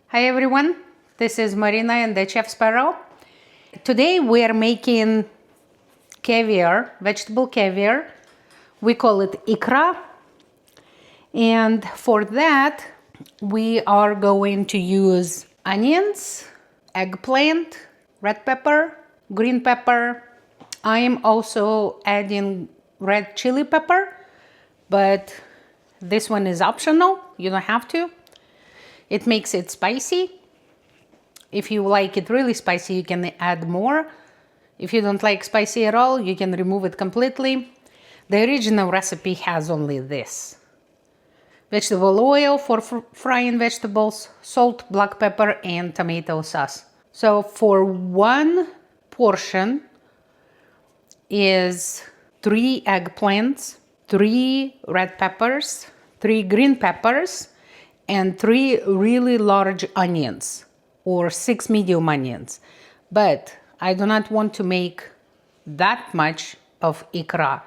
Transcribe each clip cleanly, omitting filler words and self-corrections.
Hi everyone, this is Marina and the Chef Sparrow. Today we are making caviar, vegetable caviar. We call it ikra. And for that, we are going to use onions, eggplant, red pepper, green pepper. I am also adding red chili pepper, but this one is optional. You don't have to. It makes it spicy. If you like it really spicy, you can add more. If you don't like spicy at all, you can remove it completely. The original recipe has only this: vegetable oil for frying vegetables, salt, black pepper, and tomato sauce. So for one portion is 3 eggplants, 3 red peppers, 3 green peppers, and 3 really large onions, or 6 medium onions. But I do not want to make that much of ikra,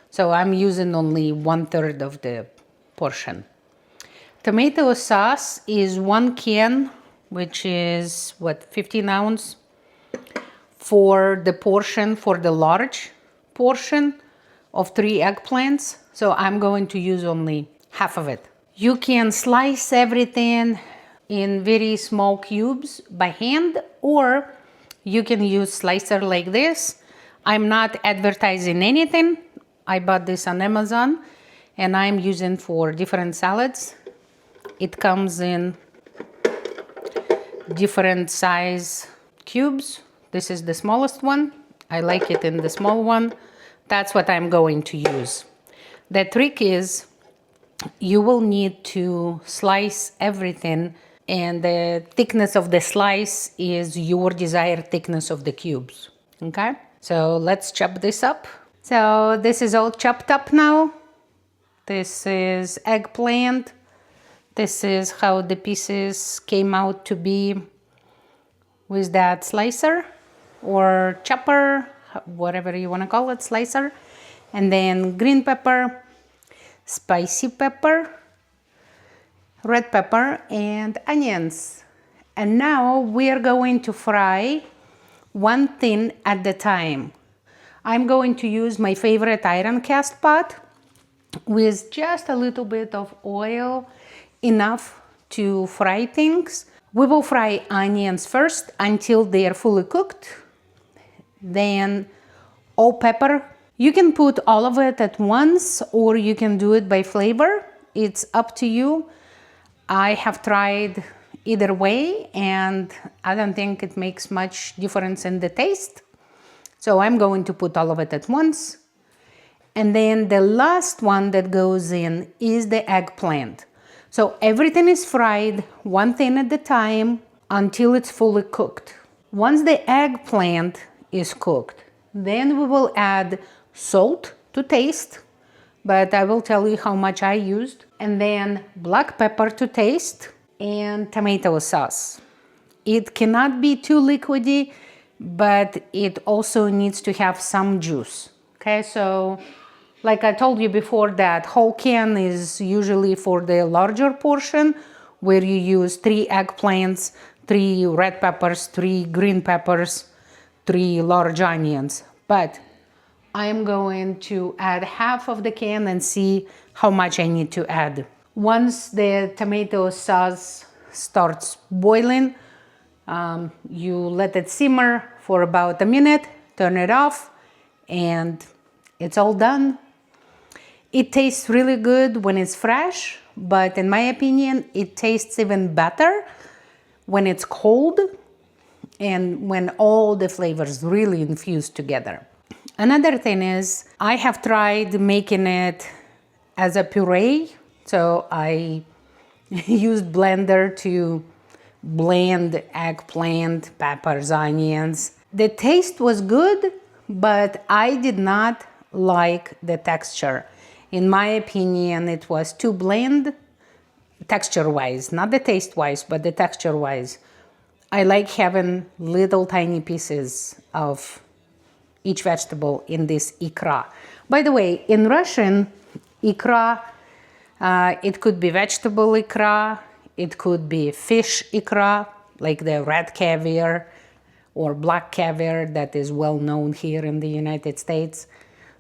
so I'm using only 1/3 of the portion. Tomato sauce is 1 can, which is 15 ounce for the portion, for the large portion of 3 eggplants. So I'm going to use only half of it. You can slice everything in very small cubes by hand, or you can use slicer like this. I'm not advertising anything. I bought this on Amazon and I'm using for different salads. It comes in different size cubes. This is the smallest one. I like it in the small one. That's what I'm going to use. The trick is you will need to slice everything, and the thickness of the slice is your desired thickness of the cubes. Okay, so let's chop this up. So this is all chopped up now. This is eggplant. This is how the pieces came out to be with that slicer or chopper, whatever you want to call it, slicer. And then green pepper, spicy pepper, red pepper, and onions. And now we are going to fry one thing at a time. I'm going to use my favorite iron cast pot with just a little bit of oil, enough to fry things. We will fry onions first until they are fully cooked. Then all pepper. You can put all of it at once, or you can do it by flavor. It's up to you. I have tried either way and I don't think it makes much difference in the taste. So I'm going to put all of it at once. And then the last one that goes in is the eggplant. So everything is fried one thing at a time until it's fully cooked. Once the eggplant is cooked, then we will add salt to taste, but I will tell you how much I used, and then black pepper to taste, and tomato sauce. It cannot be too liquidy, but it also needs to have some juice. Okay, so like I told you before, that whole can is usually for the larger portion, where you use 3 eggplants, 3 red peppers, 3 green peppers, 3 large onions. But I am going to add half of the can and see how much I need to add. Once the tomato sauce starts boiling, you let it simmer for about a minute, turn it off, and it's all done. It tastes really good when it's fresh, but in my opinion, it tastes even better when it's cold and when all the flavors really infuse together. Another thing is, I have tried making it as a puree. So I used blender to blend eggplant, peppers, onions. The taste was good, but I did not like the texture. In my opinion, it was too bland texture-wise, not the taste-wise, but the texture-wise. I like having little tiny pieces of each vegetable in this ikra. By the way, in Russian, ikra, it could be vegetable ikra, It could be fish ikra, like the red caviar or black caviar that is well known here in the United States.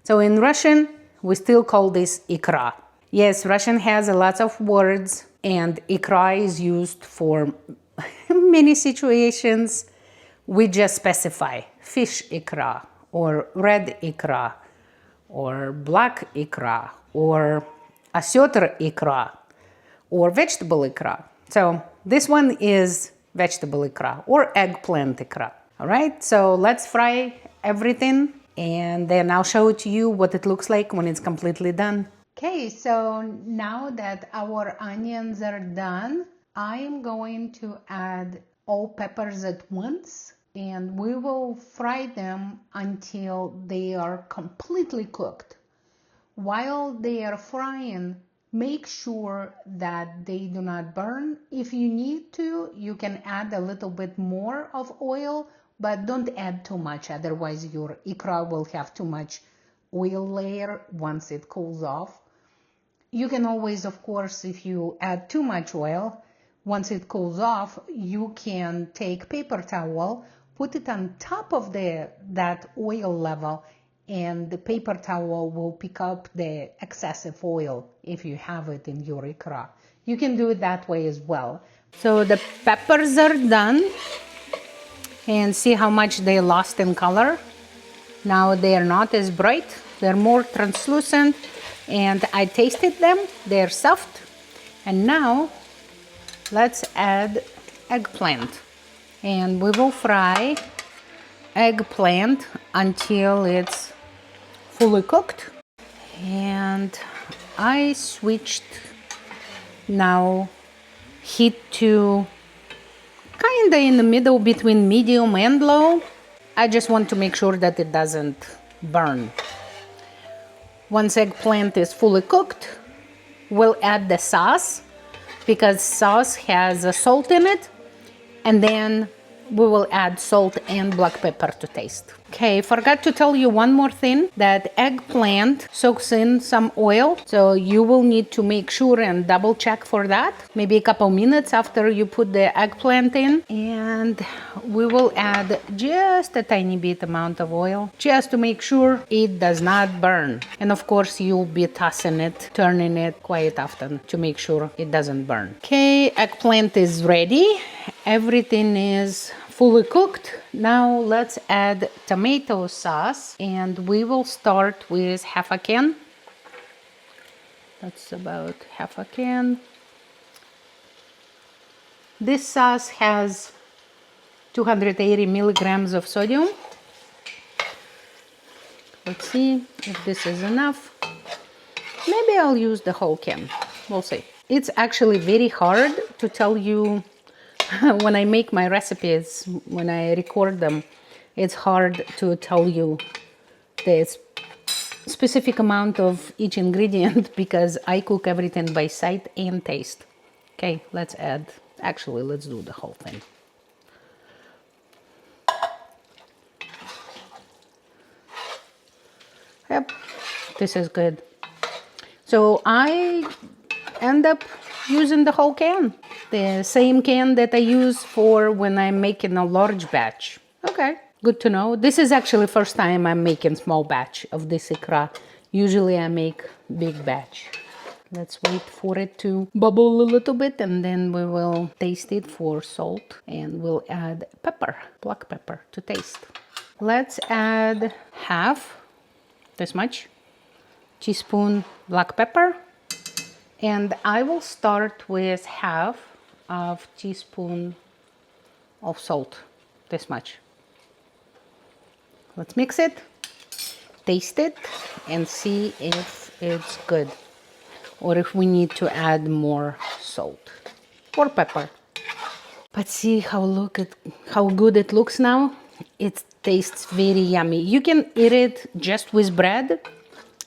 So in Russian, we still call this ikra. Yes, Russian has a lot of words, and ikra is used for many situations. We just specify fish ikra or red ikra or black ikra or осетр ikra or vegetable ikra. So this one is vegetable ikra or eggplant ikra. All right, so let's fry everything and then I'll show it to you what it looks like when it's completely done. Okay, so now that our onions are done, I'm going to add all peppers at once and we will fry them until they are completely cooked. While they are frying, make sure that they do not burn. If you need to, you can add a little bit more of oil, but don't add too much, otherwise your ikra will have too much oil layer once it cools off. You can always, of course, if you add too much oil, once it cools off, you can take paper towel, put it on top of that oil level, and the paper towel will pick up the excessive oil if you have it in your ikra. You can do it that way as well. So the peppers are done, and see how much they lost in color. Now they are not as bright, they're more translucent, and I tasted them, they're soft. And now let's add eggplant, and we will fry eggplant until it's fully cooked. And I switched now heat to kinda in the middle between medium and low. I just want to make sure that it doesn't burn. Once eggplant is fully cooked, we'll add the sauce because sauce has a salt in it, and then we will add salt and black pepper to taste. Okay, forgot to tell you one more thing, that eggplant soaks in some oil, so you will need to make sure and double check for that, maybe a couple minutes after you put the eggplant in. And we will add just a tiny bit amount of oil, just to make sure it does not burn. And of course, you'll be tossing it, turning it quite often to make sure it doesn't burn. Okay, eggplant is ready. Everything is fully cooked. Now let's add tomato sauce, and we will start with half a can. That's about half a can. This sauce has 280 milligrams of sodium. Let's see if this is enough. Maybe I'll use the whole can. We'll see. It's actually very hard to tell you when I make my recipes, when I record them, it's hard to tell you the specific amount of each ingredient because I cook everything by sight and taste. Okay, let's add, actually, let's do the whole thing. Yep, this is good. So I end up using the whole can. The same can that I use for when I'm making a large batch. Okay, good to know. This is actually first time I'm making small batch of this ikra. Usually I make big batch. Let's wait for it to bubble a little bit and then we will taste it for salt, and we'll add pepper, black pepper to taste. Let's add half, this much, teaspoon black pepper. And I will start with half of teaspoon of salt, this much. Let's mix it, taste it, and see if it's good, or if we need to add more salt or pepper. But see how good it looks now. It tastes very yummy. You can eat it just with bread,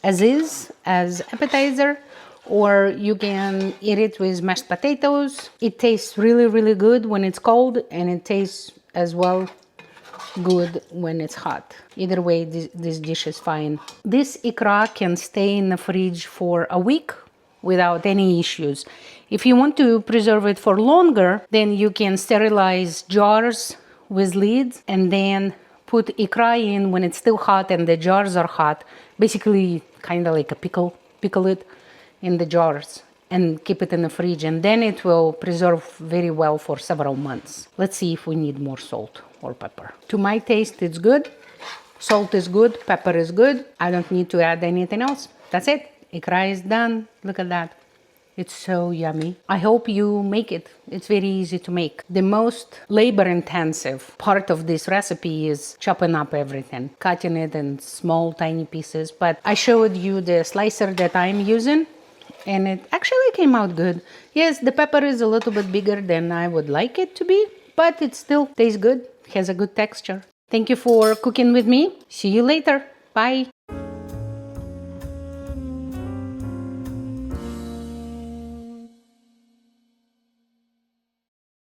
as is, as appetizer, or you can eat it with mashed potatoes. It tastes really, really good when it's cold, and it tastes as well good when it's hot. Either way, this dish is fine. This ikra can stay in the fridge for a week without any issues. If you want to preserve it for longer, then you can sterilize jars with lids and then put ikra in when it's still hot and the jars are hot. Basically, kind of like a pickle it in the jars and keep it in the fridge, and then it will preserve very well for several months. Let's see if we need more salt or pepper. To my taste, it's good. Salt is good, pepper is good. I don't need to add anything else. That's it. Ikra is done. Look at that. It's so yummy. I hope you make it. It's very easy to make. The most labor-intensive part of this recipe is chopping up everything, cutting it in small, tiny pieces. But I showed you the slicer that I'm using, and it actually came out good. Yes, the pepper is a little bit bigger than I would like it to be, but it still tastes good. It has a good texture. Thank you for cooking with me. See you later. Bye.